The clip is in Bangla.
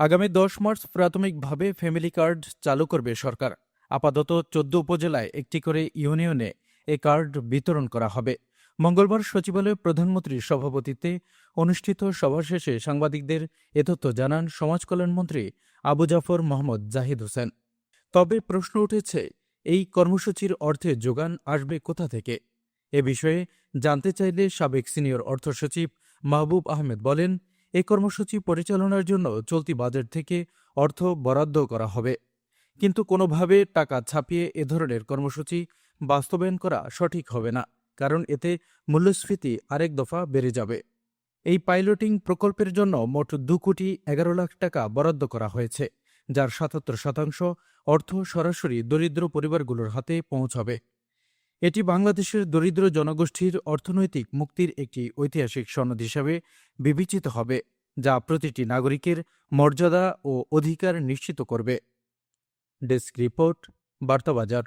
আগামী 10 মার্চ প্রাথমিকভাবে ফ্যামিলি কার্ড চালু করবে সরকার। আপাতত 14 উপজেলায় একটি করে ইউনিয়নে এ কার্ড বিতরণ করা হবে। মঙ্গলবার সচিবালয়ে প্রধানমন্ত্রীর সভাপতিত্বে অনুষ্ঠিত সভা শেষে সাংবাদিকদের এ তথ্য জানান সমাজ কল্যাণমন্ত্রী আবু জাফর মোহাম্মদ জাহিদ হোসেন। তবে প্রশ্ন উঠেছে, এই কর্মসূচির অর্থের যোগান আসবে কোথা থেকে? এ বিষয়ে জানতে চাইলে সাবেক সিনিয়র অর্থ সচিব মাহবুব আহমেদ বলেন, এই কর্মসূচি পরিচালনার জন্য চলতি বাজেট থেকে অর্থ বরাদ্দ করা হবে। কিন্তু কোনোভাবে টাকা ছাপিয়ে এ ধরনের কর্মসূচি বাস্তবায়ন করা সঠিক হবে না, কারণ এতে মূল্যস্ফীতি আরেক দফা বেড়ে যাবে। এই পাইলটিং প্রকল্পের জন্য মোট 2,11 লাখ টাকা বরাদ্দ করা হয়েছে, যার 77% অর্থ সরাসরি দরিদ্র পরিবারগুলোর হাতে পৌঁছাবে। এটি বাংলাদেশের দরিদ্র জনগোষ্ঠীর অর্থনৈতিক মুক্তির একটি ঐতিহাসিক সনদ হিসাবে বিবেচিত হবে, যা প্রতিটি নাগরিকের মর্যাদা ও অধিকার নিশ্চিত করবে। Desk report, বার্তাবাজার।